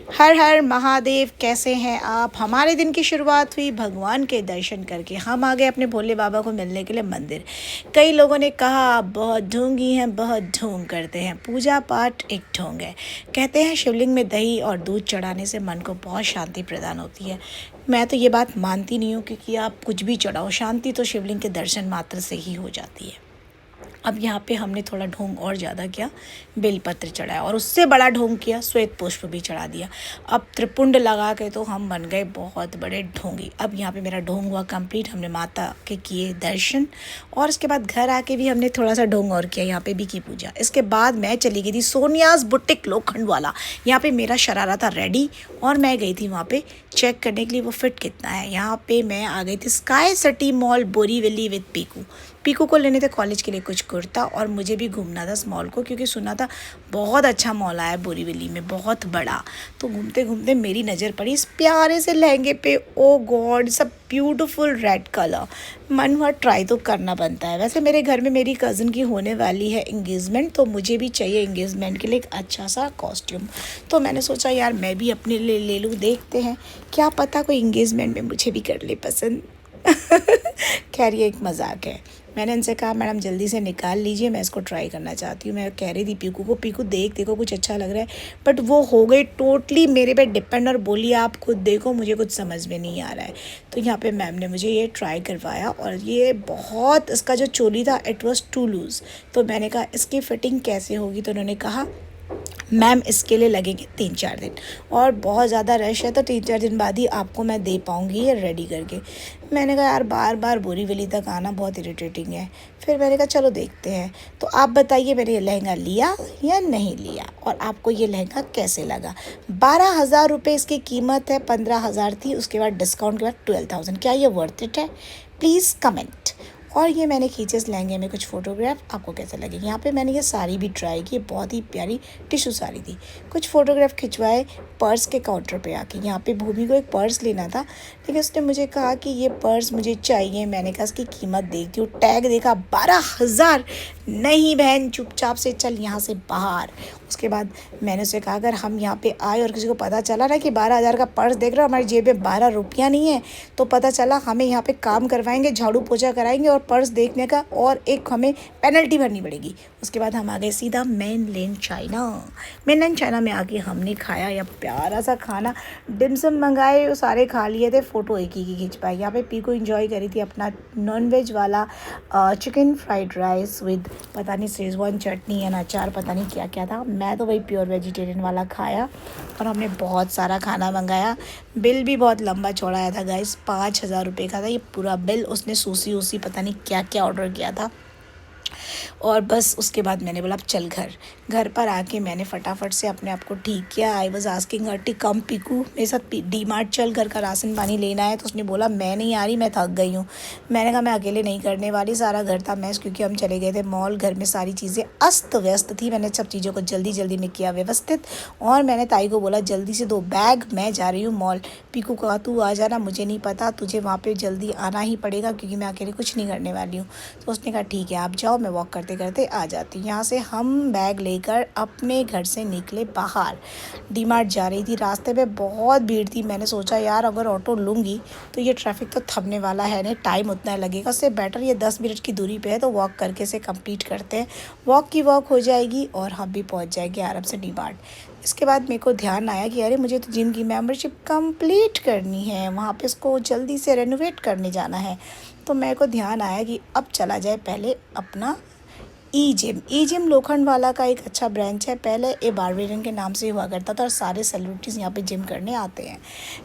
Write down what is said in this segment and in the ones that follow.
हर हर महादेव। कैसे हैं आप? हमारे दिन की शुरुआत हुई भगवान के दर्शन करके। हम आ गए अपने भोले बाबा को मिलने के लिए मंदिर। कई लोगों ने कहा आप बहुत ढोंगी हैं, बहुत ढोंग करते हैं। पूजा पाठ एक ढोंग है। कहते हैं शिवलिंग में दही और दूध चढ़ाने से मन को बहुत शांति प्रदान होती है। मैं तो ये बात मानती नहीं हूँ, क्योंकि आप कुछ भी चढ़ाओ, शांति तो शिवलिंग के दर्शन मात्र से ही हो जाती है। अब यहाँ पे हमने थोड़ा ढोंग और ज़्यादा किया, बेलपत्र चढ़ाया और उससे बड़ा ढोंग किया, श्वेत पुष्प भी चढ़ा दिया। अब त्रिपुंड लगा के तो हम बन गए बहुत बड़े ढोंगी। अब यहाँ पे मेरा ढोंग हुआ कंप्लीट। हमने माता के किए दर्शन और इसके बाद घर आके भी हमने थोड़ा सा ढोंग और किया, यहाँ पे भी की पूजा। इसके बाद मैं चली गई थी सोनियाज़ बुटीक लोखंड वाला। यहाँ पे मेरा शरारा था रेडी और मैं गई थी वहाँ पे चेक करने के लिए वो फिट कितना है। यहाँ पे मैं आ गई थी sky city mall Borivali with Piku. Piku को लेने थे कॉलेज के लिए कुछ कुर्ता और मुझे भी घूमना था इस मॉल को, क्योंकि सुना था बहुत अच्छा मॉल आया है बोरीवली में, बहुत बड़ा। तो घूमते घूमते मेरी नज़र पड़ी इस प्यारे से लहंगे पे। ओ गॉड, सब ब्यूटीफुल रेड कलर। मन हुआ ट्राई तो करना बनता है। वैसे मेरे घर में मेरी कज़न की होने वाली है इंगेजमेंट, तो मुझे भी चाहिए इंगेजमेंट के लिए एक अच्छा सा कॉस्ट्यूम। तो मैंने सोचा यार मैं भी अपने लिए ले लूँ, देखते हैं क्या पता कोई इंगेजमेंट में मुझे भी कर ले पसंद। खैर ये एक मजाक है। मैंने इनसे कहा मैडम जल्दी से निकाल लीजिए, मैं इसको ट्राई करना चाहती हूँ। मैं कह रही थी पीकू को, पीकू देखो कुछ अच्छा लग रहा है, बट वो हो गई टोटली मेरे पे डिपेंड और बोली आप खुद देखो, मुझे कुछ समझ में नहीं आ रहा है। तो यहाँ पे मैम ने मुझे ये ट्राई करवाया और ये बहुत, इसका जो चोली था इट वॉज टू लूज़। तो मैंने कहा इसकी फ़िटिंग कैसे होगी, तो उन्होंने कहा मैम इसके लिए लगेंगे 3-4 दिन और बहुत ज़्यादा रश है, तो 3-4 दिन बाद ही आपको मैं दे पाऊँगी ये रेडी करके। मैंने कहा यार बार बार बोरीवली तक आना बहुत इरिटेटिंग है। फिर मैंने कहा चलो देखते हैं। तो आप बताइए मैंने ये लहंगा लिया या नहीं लिया और आपको ये लहंगा कैसे लगा। 12,000 रुपये इसकी कीमत है, 15,000 थी, उसके बाद डिस्काउंट के बाद 12,000। क्या ये वर्थ इट है? Please comment. और ये मैंने खींचे इस लहंगे में कुछ फ़ोटोग्राफ, आपको कैसे लगे। यहाँ पे मैंने ये साड़ी भी ट्राई की, बहुत ही प्यारी टिशू साड़ी थी। कुछ फ़ोटोग्राफ खिंचवाए पर्स के काउंटर पे आके। यहाँ पे भूमि को एक पर्स लेना था, लेकिन उसने मुझे कहा कि ये पर्स मुझे चाहिए। मैंने कहा इसकी कीमत देखती हूँ, टैग देखा 12,000। नहीं बहन, चुपचाप से चल यहाँ से बाहर। उसके बाद मैंने उसे कहा अगर हम यहाँ पे आए और किसी को पता चला ना कि 12,000 का पर्स देख रहे हो, हमारी जेब में 12 रुपया नहीं है, तो पता चला हमें यहाँ पे काम करवाएंगे, झाड़ू पोछा कराएंगे और पर्स देखने का और एक हमें पेनल्टी भरनी पड़ेगी। उसके बाद हम आ गए सीधा मेनलैंड चाइना। मेनलैंड चाइना में आके हमने खाया यह प्यारा सा खाना, डिमसम मंगाए, वो सारे खा लिए थे, फ़ोटो एक ही की खींच पाई। यहाँ पे पी को इन्जॉय करी थी अपना नॉनवेज वाला चिकन फ्राइड राइस विद पता नहीं शेजवान चटनी एंड अचार, पता नहीं क्या क्या था। मैं तो वही प्योर वेजिटेरियन वाला खाया और हमने बहुत सारा खाना मंगाया। बिल भी बहुत लंबा चौड़ा आया था गाइस, 5,000 रुपये का था ये पूरा बिल। उसने सूसी उसी पता नहीं क्या क्या ऑर्डर किया था। और बस उसके बाद मैंने बोला अब चल घर पर आके मैंने फटाफट से अपने आप को ठीक किया। I was asking her to come Piku मेरे साथ डी मार्ट चल, घर का राशन पानी लेना है। तो उसने बोला मैं नहीं आ रही, मैं थक गई हूँ। मैंने कहा मैं अकेले नहीं करने वाली, सारा घर था मैस, क्योंकि हम चले गए थे मॉल। घर में सारी चीज़ें अस्त व्यस्त थी, मैंने सब चीज़ों को जल्दी जल्दी में किया व्यवस्थित। और मैंने ताई को बोला जल्दी से 2 बैग, मैं जा रही हूँ मॉल। पीकू कहा तू आ जाना, मुझे नहीं पता, तुझे वहाँ पर जल्दी आना ही पड़ेगा क्योंकि मैं अकेले कुछ नहीं करने वाली हूँ। तो उसने कहा ठीक है आप जाओ, मैं वॉक करते करते आ जाती। यहाँ से हम बैग लेकर अपने घर से निकले बाहर। डी मार्ट जा रही थी, रास्ते में बहुत भीड़ थी। मैंने सोचा यार अगर ऑटो लूँगी तो ये ट्रैफिक तो थमने वाला है नहीं, टाइम उतना लगेगा, उससे बेटर ये 10 मिनट की दूरी पे है तो वॉक करके से कंप्लीट करते हैं। वॉक की वॉक हो जाएगी और हम भी पहुँच जाएंगे आराम से डी मार्ट। इसके बाद मेरे को ध्यान आया कि अरे मुझे तो जिम की मेंबरशिप कंप्लीट करनी है, वहाँ पे इसको जल्दी से रेनोवेट करने जाना है। तो मेरे को ध्यान आया कि अब चला जाए पहले अपना ई जिम लोखंड वाला का एक अच्छा ब्रांच है। पहले ये बारबेरियन के नाम से हुआ करता था और सारे सेलिब्रिटीज़ यहाँ पे जिम करने आते हैं।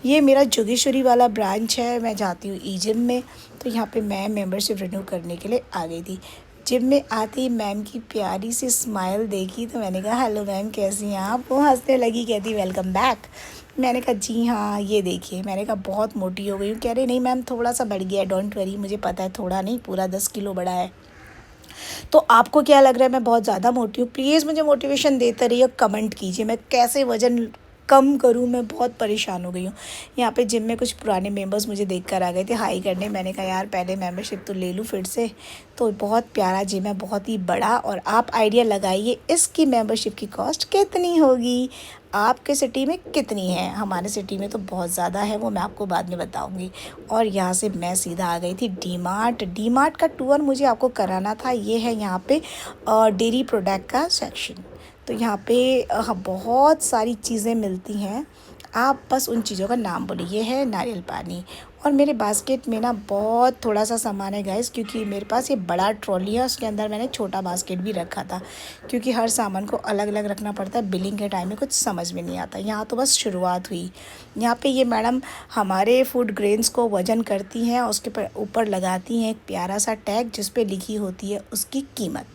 ये मेरा जोगेश्वरी वाला ब्रांच है, मैं जाती हूँ ई जिम में। तो यहाँ पे मैं मेंबरशिप रिन्यू करने के लिए आ गई थी। जिम में आते ही मैम की प्यारी सी स्माइल देखी तो मैंने कहा हेलो मैम कैसी हैं आप। वो हंसने लगी, कहती वेलकम बैक। मैंने कहा जी हाँ ये देखिए। मैंने कहा बहुत मोटी हो गई हूँ। कह रही नहीं मैम थोड़ा सा बढ़ गया है, डोंट वरी, मुझे पता है थोड़ा नहीं पूरा 10 किलो बढ़ा है। तो आपको क्या लग रहा है मैं बहुत ज़्यादा मोटी हूँ? प्लीज़ मुझे मोटिवेशन देते रहिए, कमेंट कीजिए मैं कैसे वज़न कम करूँ, मैं बहुत परेशान हो गई हूँ। यहाँ पे जिम में कुछ पुराने मेंबर्स मुझे देख कर आ गए थे हाई करने। मैंने कहा यार पहले मेंबरशिप तो ले लूँ फिर से। तो बहुत प्यारा जिम है, बहुत ही बड़ा, और आप आइडिया लगाइए इसकी मेंबरशिप की कॉस्ट कितनी होगी, आपके सिटी में कितनी है। हमारे सिटी में तो बहुत ज़्यादा है, वो मैं आपको बाद में बताऊंगी। और यहाँ से मैं सीधा आ गई थी डी मार्ट। डी मार्ट का टूर मुझे आपको कराना था। ये है यहाँ पे डेयरी प्रोडक्ट का सेक्शन। तो यहाँ पे बहुत सारी चीज़ें मिलती हैं, आप बस उन चीज़ों का नाम बोलिए। ये है नारियल पानी, और मेरे बास्केट में ना बहुत थोड़ा सा सामान है गाइस, क्योंकि मेरे पास ये बड़ा ट्रॉली है, उसके अंदर मैंने छोटा बास्केट भी रखा था, क्योंकि हर सामान को अलग अलग रखना पड़ता है। बिलिंग के टाइम में कुछ समझ में नहीं आता। यहाँ तो बस शुरुआत हुई। यहाँ पे ये मैडम हमारे फूड ग्रेन्स को वज़न करती हैं, उसके ऊपर लगाती हैं एक प्यारा सा टैग जिस पे लिखी होती है उसकी कीमत,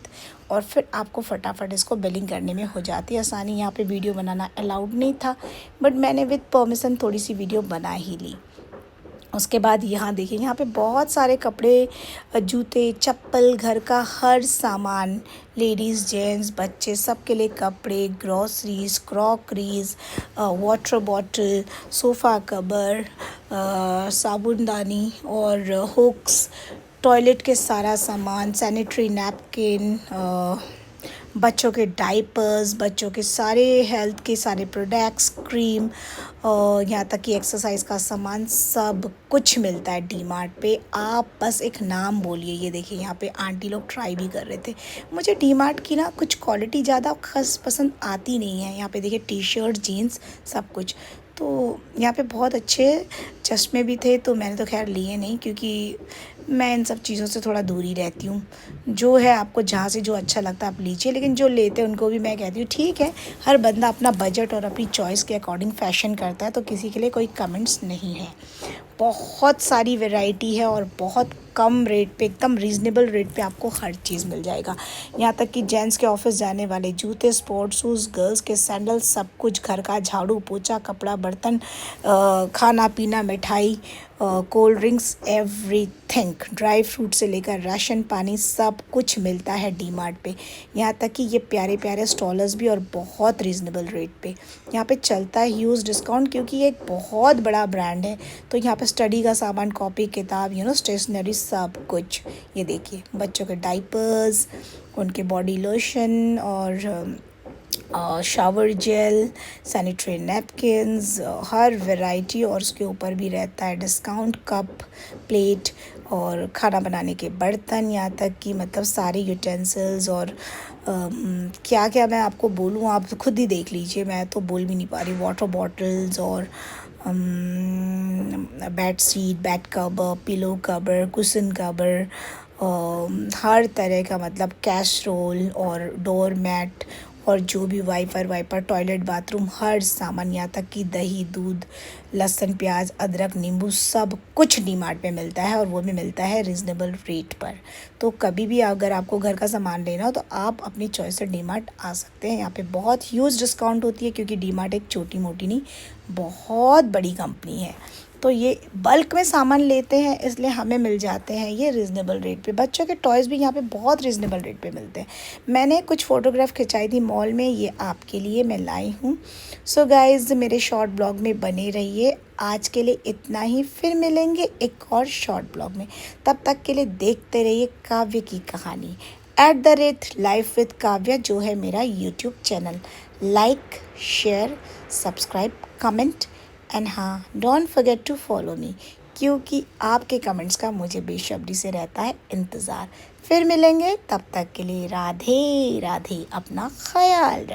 और फिर आपको फटाफट इसको बिलिंग करने में हो जाती है आसानी। यहाँ पे वीडियो बनाना अलाउड नहीं था, बट मैंने विद परमिशन थोड़ी सी वीडियो बना ही ली। उसके बाद यहाँ देखिए, यहाँ पे बहुत सारे कपड़े, जूते, चप्पल, घर का हर सामान, लेडीज़, जेंट्स, बच्चे, सबके लिए कपड़े, groceries, crockeries, water bottle, sofa cover, साबुनदानी और हुक्स, टॉयलेट के सारा सामान, सैनिटरी नैपकिन, बच्चों के डाइपर्स, बच्चों के सारे हेल्थ के सारे प्रोडक्ट्स, क्रीम, यहाँ तक कि एक्सरसाइज का सामान, सब कुछ मिलता है डी मार्ट पे। आप बस एक नाम बोलिए। ये देखिए यहाँ पे आंटी लोग ट्राई भी कर रहे थे। मुझे डी मार्ट की ना कुछ क्वालिटी ज़्यादा खास पसंद आती नहीं है। यहाँ पे देखिए टी शर्ट, जीन्स, सब कुछ। तो यहाँ पे बहुत अच्छे चश्मे भी थे, तो मैंने तो खैर लिए नहीं, क्योंकि मैं इन सब चीज़ों से थोड़ा दूर ही रहती हूँ। जो है आपको जहाँ से जो अच्छा लगता है आप लीजिए, लेकिन जो लेते हैं उनको भी मैं कहती हूँ ठीक है, हर बंदा अपना बजट और अपनी चॉइस के अकॉर्डिंग फ़ैशन करता है, तो किसी के लिए कोई कमेंट्स नहीं है। बहुत सारी वैरायटी है और बहुत कम रेट पे, एकदम रीज़नेबल रेट पे आपको हर चीज़ मिल जाएगा। यहाँ तक कि जेंट्स के ऑफिस जाने वाले जूते, स्पोर्ट्स शूज़, गर्ल्स के सैंडल, सब कुछ, घर का झाड़ू पोछा, कपड़ा, बर्तन, खाना पीना, मिठाई, cold drinks, everything, dry fruit से लेकर राशन पानी, सब कुछ मिलता है डी मार्ट पे। यहाँ तक कि ये प्यारे प्यारे स्टॉलर्स भी, और बहुत रीज़नेबल रेट पे। यहाँ पे चलता है ह्यूज डिस्काउंट, क्योंकि ये एक बहुत बड़ा ब्रांड है। तो यहाँ पे स्टडी का सामान, कॉपी किताब, स्टेशनरी, सब कुछ। ये देखिए बच्चों के डाइपर्स, उनके बॉडी लोशन और शावर जेल, सैनिटरी नैपकिन्स, हर वैरायटी, और उसके ऊपर भी रहता है डिस्काउंट। कप, प्लेट और खाना बनाने के बर्तन, यहाँ तक कि मतलब सारे यूटेंसिल्स, और क्या क्या मैं आपको बोलूँ, आप खुद ही देख लीजिए, मैं तो बोल भी नहीं पा रही। वाटर बॉटल्स और bed sheet, bed cover, pillow cover, cushion cover, हर तरह का, मतलब कैसरोल और डोर मैट, और जो भी वाइपर, टॉयलेट, बाथरूम, हर सामान, यहाँ तक कि दही, दूध, लहसुन, प्याज, अदरक, नींबू, सब कुछ डी मार्ट पे मिलता है, और वो भी मिलता है रीज़नेबल रेट पर। तो कभी भी अगर आपको घर का सामान लेना हो तो आप अपनी चॉइस से डी मार्ट आ सकते हैं। यहाँ पे बहुत ह्यूज डिस्काउंट होती है, क्योंकि डी मार्ट एक छोटी मोटी नहीं, बहुत बड़ी कंपनी है। तो ये बल्क में सामान लेते हैं, इसलिए हमें मिल जाते हैं ये रीज़नेबल रेट पे। बच्चों के टॉयज़ भी यहाँ पे बहुत रीज़नेबल रेट पे मिलते हैं। मैंने कुछ फ़ोटोग्राफ खिंचाई थी मॉल में, ये आपके लिए मैं लाई हूँ। सो गाइज़, मेरे शॉर्ट ब्लॉग में बने रहिए। आज के लिए इतना ही, फिर मिलेंगे एक और शॉर्ट ब्लॉग में। तब तक के लिए देखते रहिए काव्य की कहानी @life with काव्या, जो है मेरा YouTube channel. Like, share, subscribe, comment, and हाँ, don't forget to follow me, क्योंकि आपके कमेंट्स का मुझे बेसब्री से रहता है इंतज़ार। फिर मिलेंगे, तब तक के लिए राधे राधे, अपना ख्याल रखें।